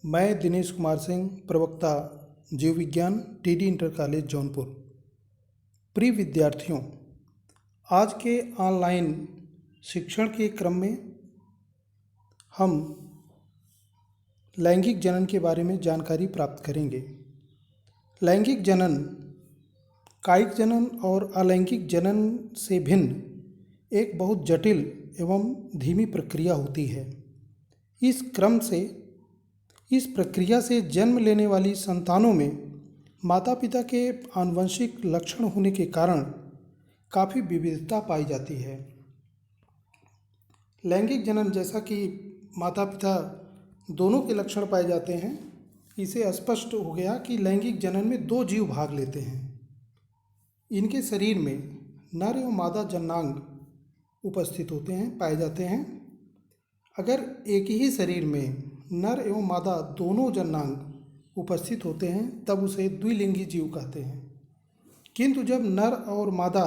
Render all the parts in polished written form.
मैं दिनेश कुमार सिंह, प्रवक्ता जीव विज्ञान, टीडी इंटर कॉलेज जौनपुर। प्रिय विद्यार्थियों, आज के ऑनलाइन शिक्षण के क्रम में हम लैंगिक जनन के बारे में जानकारी प्राप्त करेंगे। लैंगिक जनन कायिक जनन और अलैंगिक जनन से भिन्न एक बहुत जटिल एवं धीमी प्रक्रिया होती है। इस प्रक्रिया से जन्म लेने वाली संतानों में माता पिता के आनुवंशिक लक्षण होने के कारण काफ़ी विविधता पाई जाती है। लैंगिक जनन, जैसा कि माता पिता दोनों के लक्षण पाए जाते हैं, इसे स्पष्ट हो गया कि लैंगिक जनन में दो जीव भाग लेते हैं। इनके शरीर में नर एवं मादा जननांग उपस्थित होते हैं, पाए जाते हैं। अगर एक ही शरीर में नर एवं मादा दोनों जननांग उपस्थित होते हैं तब उसे द्विलिंगी जीव कहते हैं। किंतु जब नर और मादा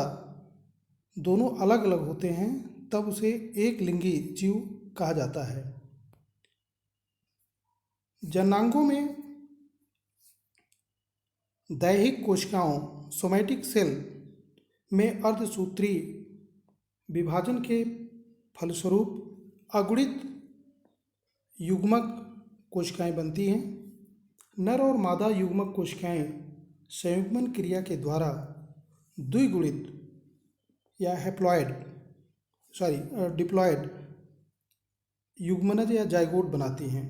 दोनों अलग अलग होते हैं तब उसे एक लिंगी जीव कहा जाता है। जननांगों में दैहिक कोशिकाओं सोमैटिक सेल में अर्धसूत्री विभाजन के फलस्वरूप अगुणित युग्मक कोशिकाएं बनती हैं। नर और मादा युग्मक कोशिकाएं संयुग्मन क्रिया के द्वारा द्विगुणित या डिप्लॉयड युग्मनज या जाइगोट बनाती हैं।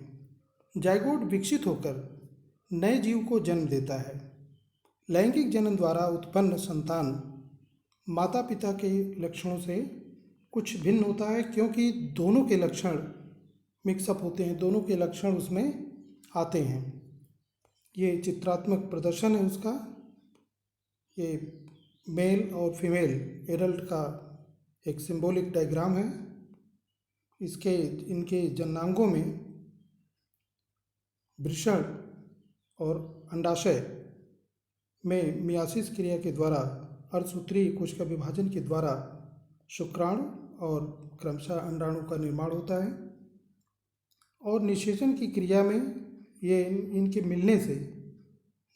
जाइगोट विकसित होकर नए जीव को जन्म देता है। लैंगिक जनन द्वारा उत्पन्न संतान माता पिता के लक्षणों से कुछ भिन्न होता है, क्योंकि दोनों के लक्षण मिक्सअप होते हैं, दोनों के लक्षण उसमें आते हैं। ये चित्रात्मक प्रदर्शन है उसका। ये मेल और फीमेल एडल्ट का एक सिंबॉलिक डायग्राम है। इनके जननांगों में वृषण और अंडाशय में मियासिस क्रिया के द्वारा अर्धसूत्री कोशिका विभाजन के द्वारा शुक्राणु और क्रमशः अंडाणु का निर्माण होता है। और निषेचन की क्रिया में ये इनके मिलने से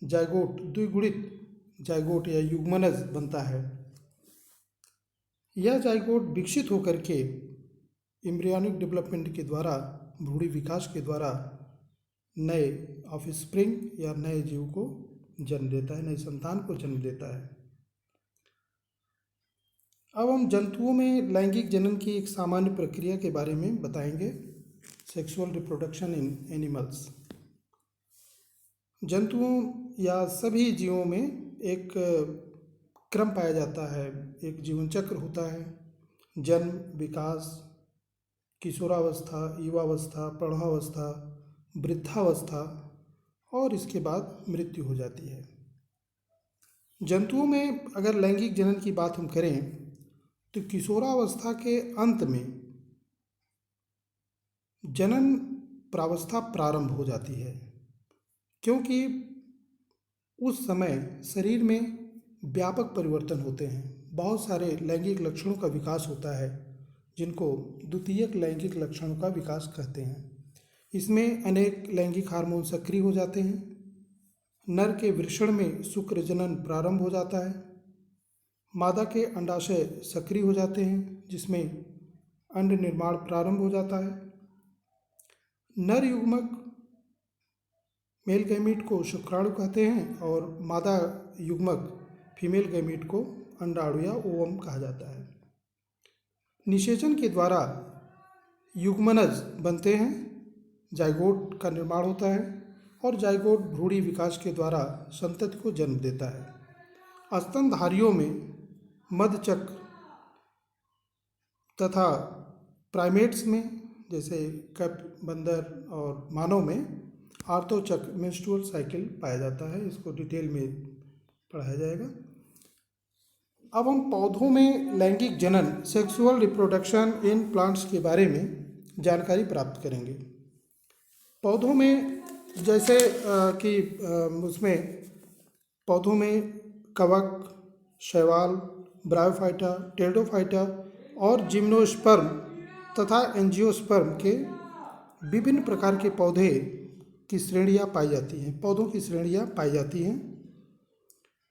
जाइगोट, द्विगुणित जाइगोट या युग्मनज बनता है। यह जाइगोट विकसित होकर के एम्ब्रियोनिक डेवलपमेंट के द्वारा, भ्रूणी विकास के द्वारा नए ऑफस्प्रिंग या नए जीव को जन्म देता है, नए संतान को जन्म देता है। अब हम जंतुओं में लैंगिक जनन की एक सामान्य प्रक्रिया के बारे में बताएंगे। Sexual reproduction in animals. जंतुओं या सभी जीवों में एक क्रम पाया जाता है, एक जीवन चक्र होता है। जन्म, विकास, किशोरावस्था, युवावस्था, प्रौढ़ावस्था, वृद्धावस्था और इसके बाद मृत्यु हो जाती है। जंतुओं में अगर लैंगिक जनन की बात हम करें तो किशोरावस्था के अंत में जनन प्रावस्था प्रारंभ हो जाती है, क्योंकि उस समय शरीर में व्यापक परिवर्तन होते हैं। बहुत सारे लैंगिक लक्षणों का विकास होता है, जिनको द्वितीयक लैंगिक लक्षणों का विकास कहते हैं। इसमें अनेक लैंगिक हार्मोन सक्रिय हो जाते हैं। नर के वृषण में शुक्र जनन प्रारंभ हो जाता है। मादा के अंडाशय सक्रिय हो जाते हैं, जिसमें अंड निर्माण प्रारंभ हो जाता है। नर युग्मक मेल गैमीट को शुक्राणु कहते हैं और मादा युग्मक फीमेल गैमीट को अंडाणु या ओवम कहा जाता है। निषेचन के द्वारा युग्मनज बनते हैं, जाइगोट का निर्माण होता है और जाइगोट भ्रूणी विकास के द्वारा संतति को जन्म देता है। स्तनधारियों में मध्यचक्र तथा प्राइमेट्स में, जैसे कैप, बंदर और मानव में आर्तोचक्र मेंस्ट्रुअल साइकिल पाया जाता है। इसको डिटेल में पढ़ाया जाएगा। अब हम पौधों में लैंगिक जनन, सेक्सुअल रिप्रोडक्शन इन प्लांट्स के बारे में जानकारी प्राप्त करेंगे। पौधों में जैसे कि उसमें पौधों में कवक, शैवाल, ब्रायोफाइटा, टेरिडोफाइटा और जिम्नोस्पर्म तथा एंजियोस्पर्म के विभिन्न प्रकार के पौधे की श्रेणियाँ पाई जाती हैं, पौधों की श्रेणियाँ पाई जाती हैं।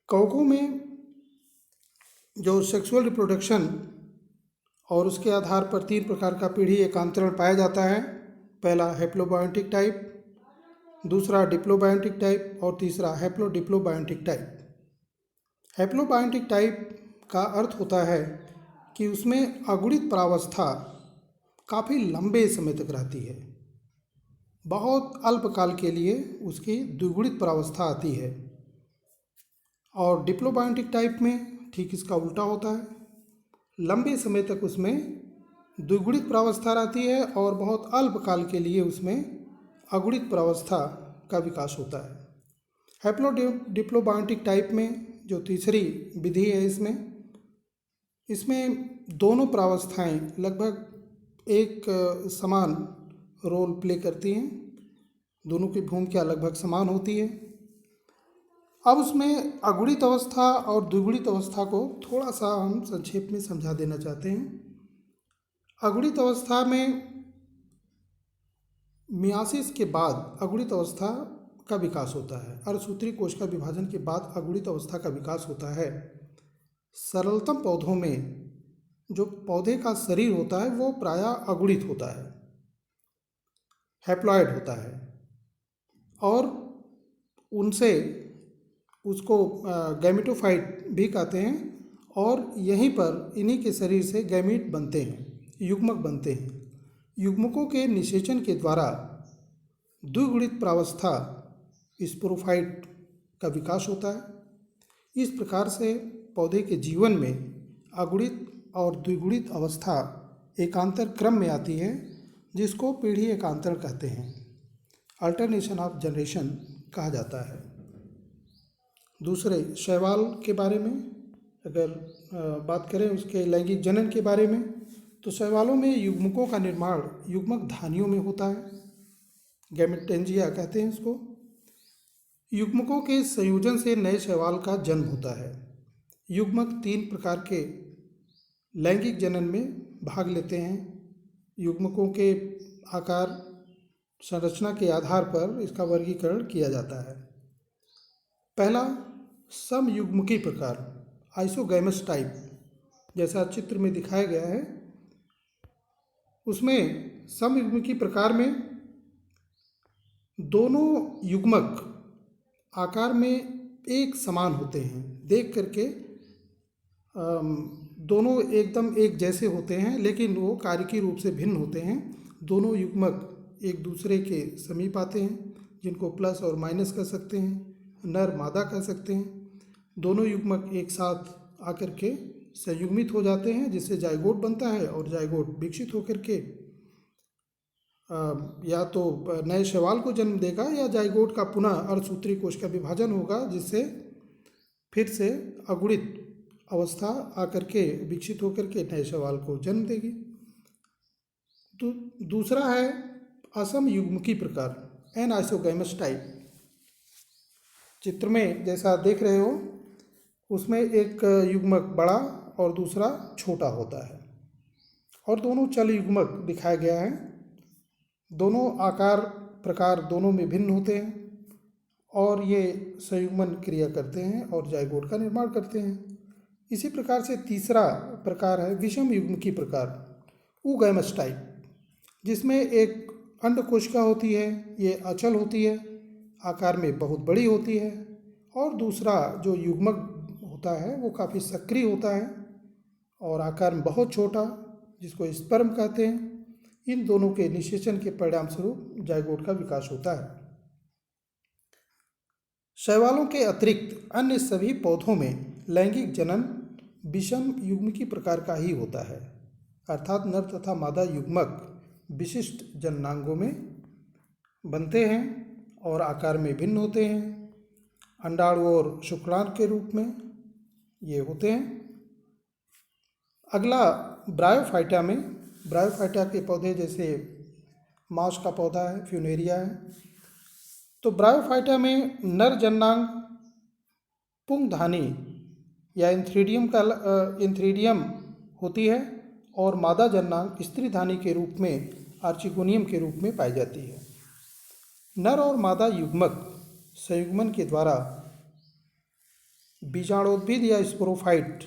कवकों में जो सेक्सुअल रिप्रोडक्शन और उसके आधार पर 3 प्रकार का पीढ़ी एकांतरण पाया जाता है। पहला हैप्लोबायोटिक टाइप, दूसरा डिप्लोबायोटिक टाइप और तीसरा हैप्लोडिप्लोबायोटिक टाइप। हैप्लोबायोटिक टाइप का अर्थ होता है कि उसमें अगुणित परावस्था काफ़ी लंबे समय तक रहती है, बहुत अल्पकाल के लिए उसकी द्विगुणित परावस्था आती है। और डिप्लोबायोटिक टाइप में ठीक इसका उल्टा होता है, लंबे समय तक उसमें द्विगुणित परावस्था रहती है और बहुत अल्पकाल के लिए उसमें अगुणित परावस्था का विकास होता है। हैप्लोडिप्लोबायोटिक टाइप में जो तीसरी विधि है, इसमें दोनों परावस्थाएं लगभग एक समान रोल प्ले करती हैं, दोनों की भूमिका लगभग समान होती है। अब उसमें अगुणित अवस्था और द्विगुणित अवस्था को थोड़ा सा हम संक्षेप में समझा देना चाहते हैं। अगुणित अवस्था में मियासिस के बाद अगुणित अवस्था का विकास होता है। अर्धसूत्री कोश का विभाजन के बाद अगुणित अवस्था का विकास होता है। सरलतम पौधों में जो पौधे का शरीर होता है वो प्रायः अगुणित होता है, हैप्लॉइड होता है, और उनसे उसको गैमेटोफाइट भी कहते हैं। और यहीं पर इन्हीं के शरीर से गैमीट बनते हैं, युग्मक बनते हैं। युग्मकों के निषेचन के द्वारा द्विगुणित प्रावस्था स्पोरोफाइट का विकास होता है। इस प्रकार से पौधे के जीवन में अगुणित और द्विगुणित अवस्था एकांतर क्रम में आती है, जिसको पीढ़ी एकांतरण कहते हैं, अल्टरनेशन ऑफ जनरेशन कहा जाता है। दूसरे शैवाल के बारे में अगर बात करें, उसके लैंगिक जनन के बारे में, तो शैवालों में युग्मकों का निर्माण युग्मक धानियों में होता है, गैमेटेंजिया कहते हैं इसको। युग्मकों के संयोजन से नए शैवाल का जन्म होता है। युग्मक 3 प्रकार के लैंगिक जनन में भाग लेते हैं। युग्मकों के आकार संरचना के आधार पर इसका वर्गीकरण किया जाता है। पहला समयुग्मकी प्रकार, आइसोगैमस टाइप, जैसा चित्र में दिखाया गया है। उसमें समयुग्मकी प्रकार में दोनों युग्मक आकार में एक समान होते हैं, देख करके दोनों एकदम एक जैसे होते हैं, लेकिन वो कार्यकी रूप से भिन्न होते हैं। दोनों युग्मक एक दूसरे के समीप आते हैं, जिनको प्लस और माइनस कर सकते हैं, नर मादा कह सकते हैं। दोनों युग्मक एक साथ आकर के संयुग्मित हो जाते हैं, जिससे जाइगोट बनता है, और जाइगोट विकसित होकर के या तो नए शैवाल को जन्म देगा या जाइगोट का पुनः अर्धसूत्री कोश का विभाजन होगा, जिससे फिर से अगुणित अवस्था आकर के विकसित होकर के नए शैवाल को जन्म देगी। तो दूसरा है असमयुग्मकी प्रकार, एनाइसोगैमस टाइप। चित्र में जैसा देख रहे हो, उसमें एक युग्मक बड़ा और दूसरा छोटा होता है, और दोनों चल युग्मक दिखाया गया है। दोनों आकार प्रकार दोनों में भिन्न होते हैं, और ये संयुग्मन क्रिया करते हैं और जाइगोट का निर्माण करते हैं। इसी प्रकार से तीसरा प्रकार है विषम युग्मकी प्रकार, ऊगैमस टाइप, जिसमें एक अंडकोशिका होती है, ये अचल होती है, आकार में बहुत बड़ी होती है, और दूसरा जो युग्मक होता है वो काफ़ी सक्रिय होता है और आकार में बहुत छोटा, जिसको स्पर्म कहते हैं। इन दोनों के निषेचन के परिणाम स्वरूप जाइगोट का विकास होता है। शैवालों के अतिरिक्त अन्य सभी पौधों में लैंगिक जनन विषम युग्मकी प्रकार का ही होता है, अर्थात नर तथा मादा युग्मक विशिष्ट जननांगों में बनते हैं और आकार में भिन्न होते हैं। अंडाणु और शुक्लाणु के रूप में ये होते हैं। अगला ब्रायोफाइटा में, ब्रायोफाइटा के पौधे जैसे मांस का पौधा है, फ्यूनेरिया है। तो ब्रायोफाइटा में नर जननांग पुंगधानी या इंथ्रीडियम होती है, और मादा जननांग स्त्रीधानी के रूप में आर्चिगोनियम के रूप में पाई जाती है। नर और मादा युग्मक संयुग्मन के द्वारा बीजाणुद्भिद या स्पोरोफाइट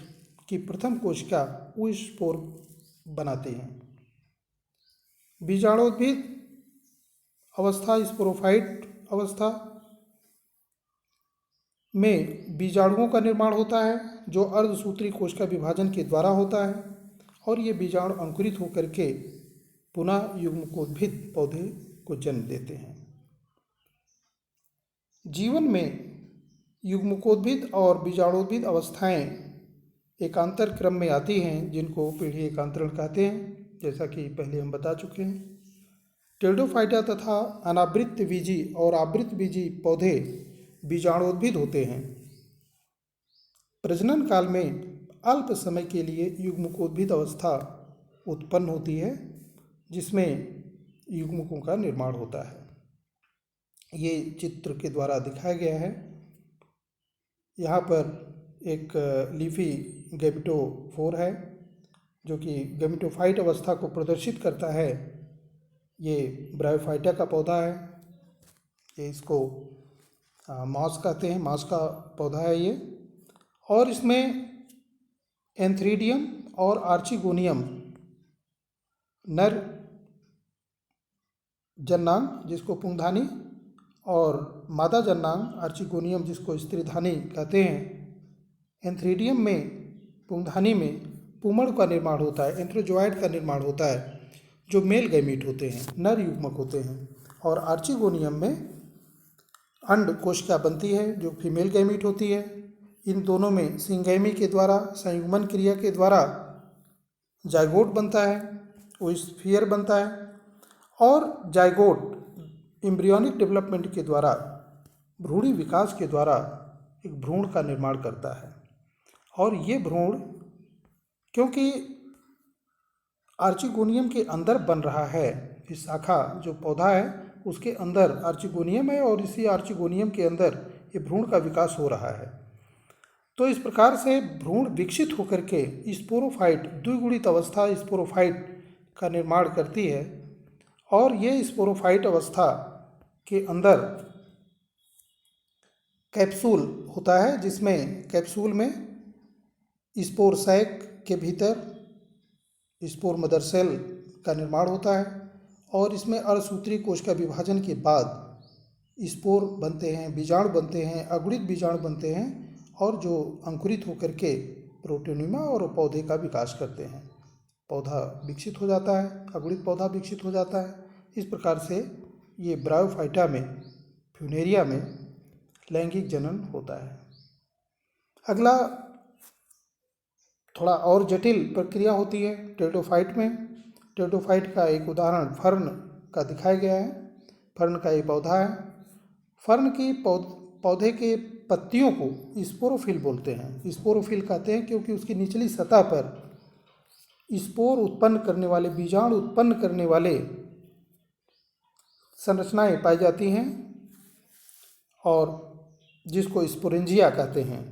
की प्रथम कोशिका oospore बनाते हैं। बीजाणुद्भिद अवस्था स्पोरोफाइट अवस्था में बीजाणुओं का निर्माण होता है जो अर्धसूत्री कोशिका विभाजन के द्वारा होता है और ये बीजाणु अंकुरित होकर के पुनः युग्मकोद्भिद पौधे को जन्म देते हैं। जीवन में युग्मकोद्भिद और बीजाणुद्भिद अवस्थाएं एकांतर क्रम में आती हैं जिनको पीढ़ी एकांतरण कहते हैं, जैसा कि पहले हम बता चुके हैं। टेरिडोफाइटा तथा अनावृत बीजी और आवृत बीजी पौधे बीजाणुद्भिद होते हैं। प्रजनन काल में अल्प समय के लिए युग्मकोद्भिद अवस्था उत्पन्न होती है जिसमें युग्मकों का निर्माण होता है। ये चित्र के द्वारा दिखाया गया है। यहाँ पर एक लीफी गैमेटोफोर है जो कि गैमेटोफाइट अवस्था को प्रदर्शित करता है। ये ब्रायोफाइटा का पौधा है। ये इसको मॉस कहते हैं, मॉस का पौधा है ये। और इसमें एंथ्रीडियम और आर्चिगोनियम नर जन्नांग जिसको पुंगधानी और मादा जन्नांग आर्चिगोनियम जिसको स्त्रीधानी कहते हैं। एंथ्रीडियम में पुंगधानी में पुमड़ का निर्माण होता है, एंथ्रोजॉइड का निर्माण होता है जो मेल गैमीट होते हैं, नर युग्मक होते हैं। और आर्चिगोनियम में अंड कोशिका बनती है जो फीमेल गैमीट होती है। इन दोनों में सिंगैमी के द्वारा संयुग्मन क्रिया के द्वारा जाइगोट बनता है, ओस्फियर बनता है और जाइगोट एम्ब्रियोनिक डेवलपमेंट के द्वारा भ्रूणी विकास के द्वारा एक भ्रूण का निर्माण करता है। और ये भ्रूण क्योंकि आर्चिगोनियम के अंदर बन रहा है, इस शाखा जो पौधा है उसके अंदर आर्चिगोनियम है और इसी आर्चिगोनियम के अंदर ये भ्रूण का विकास हो रहा है। तो इस प्रकार से भ्रूण विकसित होकर के स्पोरोफाइट द्विगुणित अवस्था स्पोरोफाइट का निर्माण करती है। और ये स्पोरोफाइट अवस्था के अंदर कैप्सूल होता है जिसमें कैप्सूल में स्पोर सैक के भीतर स्पोर मदर सेल का निर्माण होता है और इसमें अर्धसूत्री कोशिका विभाजन के बाद स्पोर बनते हैं, बीजाणु बनते हैं, अगुणित बीजाणु बनते हैं और जो अंकुरित होकर के प्रोटोनिमा और पौधे का विकास करते हैं। पौधा विकसित हो जाता है, अगुणित पौधा विकसित हो जाता है। इस प्रकार से ये ब्रायोफाइटा में, फ्यूनेरिया में लैंगिक जनन होता है। अगला थोड़ा और जटिल प्रक्रिया होती है टेरिडोफाइट में। टेरिडोफाइट का एक उदाहरण फर्न का दिखाया गया है। फर्न का एक पौधा है। फर्न की पौधे के पत्तियों को स्पोरोफिल बोलते हैं। स्पोरोफिल कहते हैं क्योंकि उसकी निचली सतह पर स्पोर उत्पन्न करने वाले, बीजाणु उत्पन्न करने वाले संरचनाएं पाई जाती हैं और जिसको स्पोरेंजिया कहते हैं।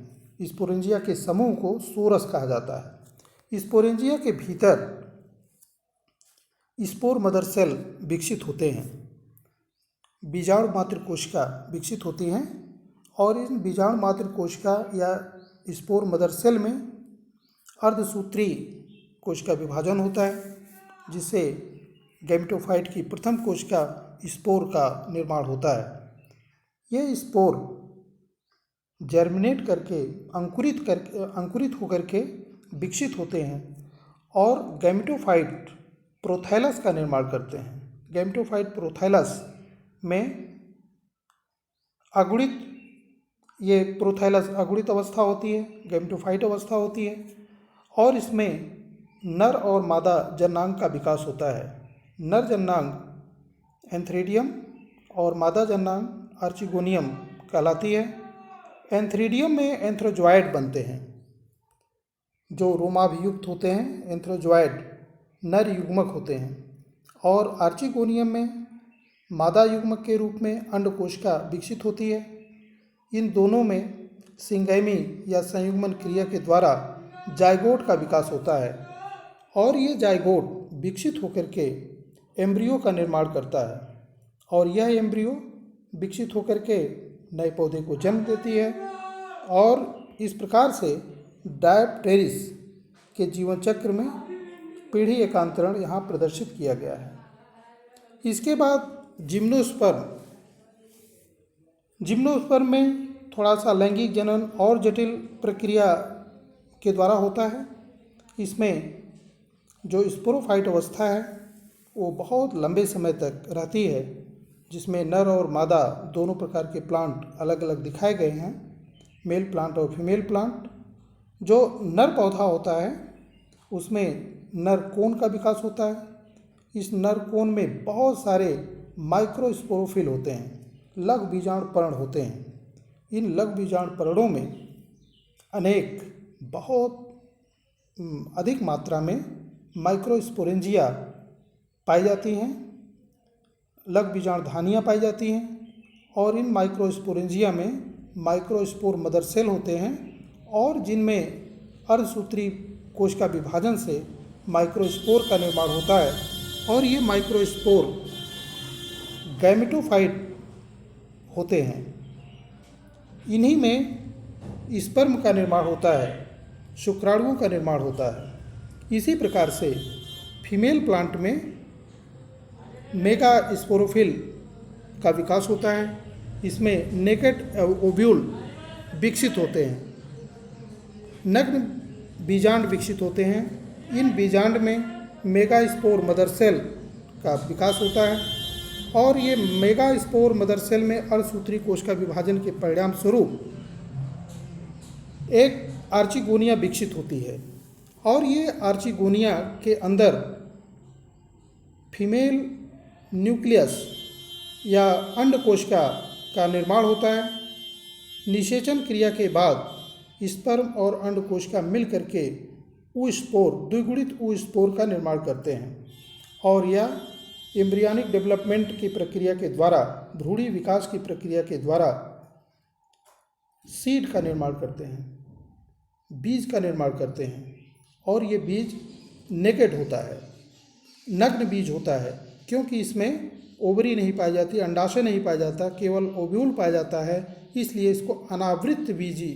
स्पोरेंजिया के समूह को सोरस कहा जाता है। स्पोरेंजिया के भीतर स्पोर मदर सेल विकसित होते हैं, बीजाणु मात्र कोशिका विकसित होती हैं और इन बीजाणु मात्र कोशिका या स्पोर मदर सेल में अर्धसूत्री कोशिका विभाजन होता है जिससे गैमेटोफाइट की प्रथम कोशिका स्पोर का निर्माण होता है। यह स्पोर जर्मिनेट करके अंकुरित होकर के विकसित होते हैं और गैमेटोफाइट प्रोथैलस का निर्माण करते हैं। गैमेटोफाइट प्रोथैलस में अगुणित, ये प्रोथैलस अगुणित अवस्था होती है, गैमेटोफाइट अवस्था होती है और इसमें नर और मादा जन्नांग का विकास होता है। नर जन्नांग एंथ्रीडियम और मादा जन्नांग आर्चिगोनियम कहलाती है। एंथ्रीडियम में एंथ्रोजॉइड बनते हैं जो रोमाभियुक्त होते हैं, एंथ्रोजॉइड नर युग्मक होते हैं और आर्चिगोनियम में मादा युग्मक के रूप में अंड कोशिका विकसित होती है। इन दोनों में सिंगैमी या संयुग्मन क्रिया के द्वारा जाइगोट का विकास होता है और ये जाइगोट विकसित होकर के एम्ब्रियो का निर्माण करता है और यह एम्ब्रियो विकसित होकर के नए पौधे को जन्म देती है। और इस प्रकार से डायप्टेरिस के जीवन चक्र में पीढ़ी एकांतरण यहाँ प्रदर्शित किया गया है। इसके बाद जिम्नोस्पर्म में थोड़ा सा लैंगिक जनन और जटिल प्रक्रिया के द्वारा होता है। इसमें जो स्पोरोफाइट अवस्था है वो बहुत लंबे समय तक रहती है, जिसमें नर और मादा दोनों प्रकार के प्लांट अलग अलग दिखाए गए हैं, मेल प्लांट और फीमेल प्लांट। जो नर पौधा होता है उसमें नर कोन का विकास होता है। इस नर कोन में बहुत सारे माइक्रोस्पोरोफिल होते हैं, लघु बीजाणु पर्ण होते हैं। इन लघु बीजाणु पर्णों में अनेक बहुत अधिक मात्रा में माइक्रोस्पोरेंजिया पाई जाती हैं, लघु बीजाणु धानियाँ पाई जाती हैं। और इन माइक्रोस्पोरेंजिया में माइक्रोस्पोर मदर सेल होते हैं, और जिनमें अर्धसूत्री कोश का विभाजन से माइक्रोस्पोर का निर्माण होता है। और ये माइक्रोस्पोर गैमेटोफाइट होते हैं। इन्हीं में स्पर्म का निर्माण होता है, शुक्राणुओं का निर्माण होता है। इसी प्रकार से फीमेल प्लांट में मेगा स्पोरोफिल का विकास होता है। इसमें नेकेड ओव्यूल विकसित होते हैं, नग्न बीजांड विकसित होते हैं। इन बीजांड में मेगास्पोर मदर सेल का विकास होता है, और ये मेगास्पोर मदर सेल में अर्धसूत्री कोश का विभाजन के परिणाम स्वरूप एक आर्चिगोनिया विकसित होती है। और ये आर्चिगोनिया के अंदर फीमेल न्यूक्लियस या अंडकोश का निर्माण होता है। निषेचन क्रिया के बाद स्पर्म और अंडकोश का मिल करके ऊस्पोर, द्विगुणित ऊस्पोर का निर्माण करते हैं, और यह एम्ब्रियनिक डेवलपमेंट की प्रक्रिया के द्वारा, भ्रूणी विकास की प्रक्रिया के द्वारा सीड का निर्माण करते हैं, बीज का निर्माण करते हैं। और ये बीज नेकेड होता है, नग्न बीज होता है, क्योंकि इसमें ओवरी नहीं पाई जाती, अंडाशय नहीं पाया जाता, केवल ओव्यूल पाया जाता है। इसलिए इसको अनावृत बीजी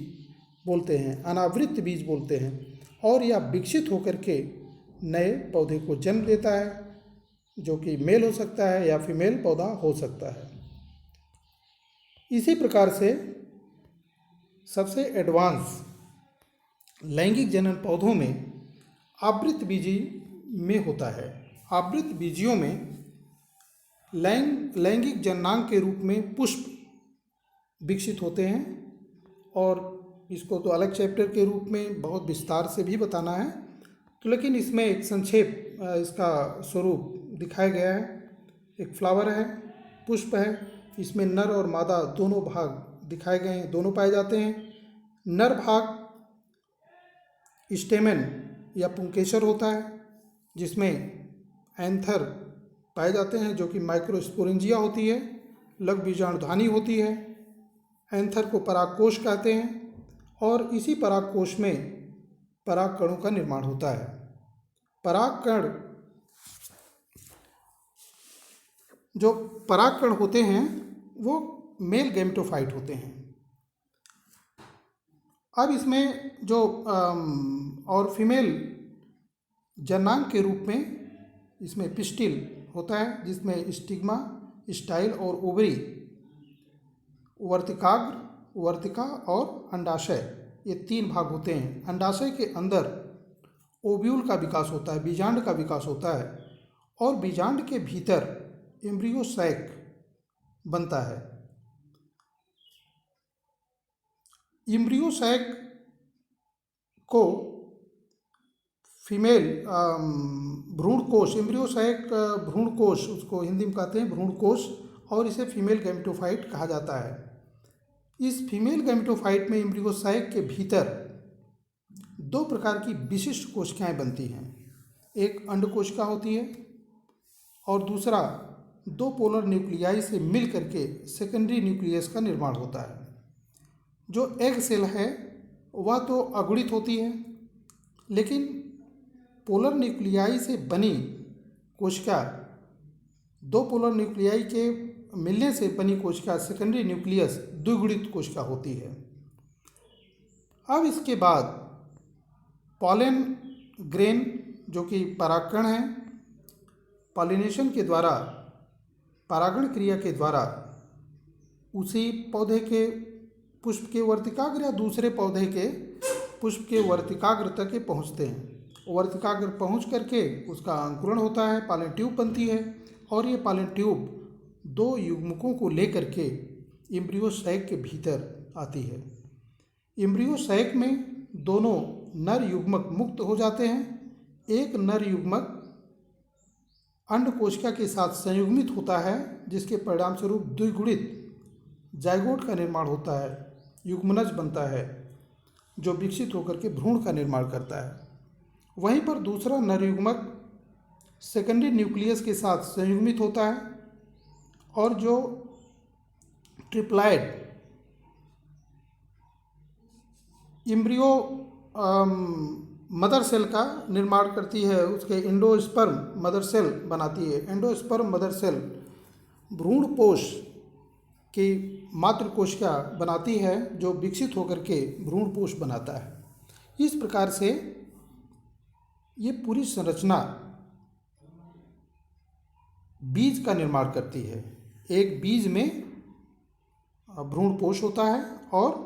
बोलते हैं, अनावृत बीज बोलते हैं। और यह विकसित होकर के नए पौधे को जन्म देता है, जो कि मेल हो सकता है या फीमेल पौधा हो सकता है। इसी प्रकार से सबसे एडवांस लैंगिक जनन पौधों में आवृत बीजी में होता है। आवृत बीजियों में लैंगिक जननांग के रूप में पुष्प विकसित होते हैं, और इसको तो अलग चैप्टर के रूप में बहुत विस्तार से भी बताना है, तो लेकिन इसमें एक संक्षेप इसका स्वरूप दिखाया गया है। एक फ्लावर है, पुष्प है, इसमें नर और मादा दोनों भाग दिखाए गए हैं, दोनों पाए जाते हैं। नर भाग स्टेमेन या पुंकेसर होता है, जिसमें एंथर पाए जाते हैं, जो कि माइक्रोस्पोरेंजिया होती है, लघु बीजाणुधानी होती है। एंथर को परागकोश कहते हैं, और इसी परागकोश में परागकणों का निर्माण होता है। परागकण, जो परागकण होते हैं वो मेल गैमेटोफाइट होते हैं। अब इसमें जो और फीमेल जननांग के रूप में इसमें पिस्टिल होता है, जिसमें स्टिग्मा, स्टाइल और ओवरी, वर्तिकाग्र, वर्तिका और अंडाशय, ये तीन भाग होते हैं। अंडाशय के अंदर ओव्यूल का विकास होता है, बीजांड का विकास होता है, और बीजांड के भीतर एम्ब्रियो सैक बनता है। एम्ब्रियो सैक को फीमेल भ्रूणकोश, एम्ब्रियो सैक भ्रूणकोश, उसको हिंदी में कहते हैं भ्रूणकोश, और इसे फीमेल गैमेटोफाइट कहा जाता है। इस फीमेल गैमेटोफाइट में एम्ब्रियो सैक के भीतर दो प्रकार की विशिष्ट कोशिकाएं बनती हैं। एक अंडकोशिका होती है, और दूसरा दो पोलर न्यूक्लियाई से मिल करके सेकेंडरी न्यूक्लियस का निर्माण होता है। जो एग सेल है वह तो अगुणित होती है, लेकिन पोलर न्यूक्लियाई से बनी कोशिका दो पोलर न्यूक्लियाई के मिलने से बनी कोशिका सेकेंडरी न्यूक्लियस द्विगुणित कोशिका होती है। अब इसके बाद पॉलन ग्रेन जो कि परागकण है, पॉलिनेशन के द्वारा, परागण क्रिया के द्वारा उसी पौधे के पुष्प के वर्तिकाग्र या दूसरे पौधे के पुष्प के वर्तिकाग्र तक के पहुँचते हैं। वर्तिकाग्र पहुँच करके उसका अंकुरण होता है, पॉलन ट्यूब बनती है और ये पॉलन ट्यूब 2 युग्मकों को लेकर के एम्ब्रियो सैक के भीतर आती है। एम्ब्रियो सैक में दोनों नर युग्मक मुक्त हो जाते हैं। एक नर युग्मक अंड कोशिका के साथ संयुग्मित होता है, जिसके परिणाम स्वरूप द्विगुणित जाइगोट का निर्माण होता है, युग्मनज बनता है, जो विकसित होकर के भ्रूण का निर्माण करता है। वहीं पर दूसरा नर युग्मक सेकेंडरी न्यूक्लियस के साथ संयुग्मित होता है और जो ट्रिप्लाइड एम्ब्रियो मदर सेल का निर्माण करती है, उसके एंडोस्पर्म मदर सेल बनाती है। एंडोस्पर्म मदर सेल भ्रूणपोष की मातृ कोशिका बनाती है, जो विकसित होकर के भ्रूणपोष बनाता है। इस प्रकार से ये पूरी संरचना बीज का निर्माण करती है। एक बीज में भ्रूणपोष होता है और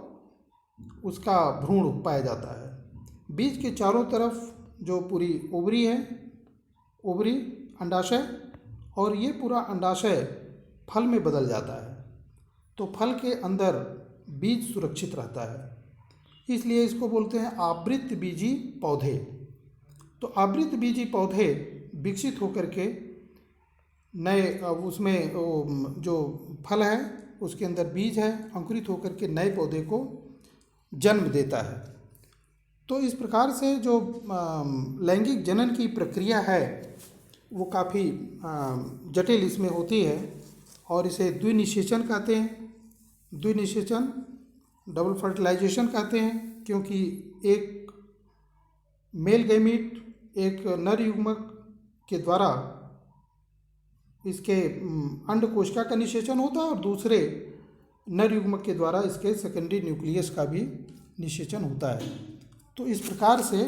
उसका भ्रूण पाया जाता है। बीज के चारों तरफ जो पूरी ओवरी है, ओवरी अंडाशय, और ये पूरा अंडाशय फल में बदल जाता है, तो फल के अंदर बीज सुरक्षित रहता है। इसलिए इसको बोलते हैं आवृत्त बीजी पौधे। तो आवृत्त बीजी पौधे विकसित होकर के नए उसमें जो फल है उसके अंदर बीज है, अंकुरित होकर के नए पौधे को जन्म देता है। तो इस प्रकार से जो लैंगिक जनन की प्रक्रिया है वो काफ़ी जटिल इसमें होती है और इसे द्विनिषेचन कहते हैं। द्विनिषेचन, डबल फर्टिलाइजेशन कहते हैं, क्योंकि एक मेल गैमीट, एक नर युग्मक के द्वारा इसके अंड कोशिका का निषेचन होता है और दूसरे नर युग्मक के द्वारा इसके सेकेंडरी न्यूक्लियस का भी निषेचन होता है। तो इस प्रकार से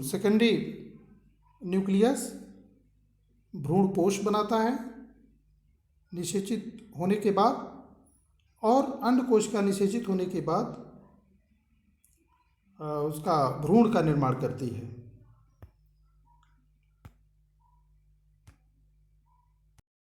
सेकेंडरी न्यूक्लियस भ्रूणपोष बनाता है निषेचित होने के बाद, और अंड कोशिका निषेचित होने के बाद उसका भ्रूण का निर्माण करती है।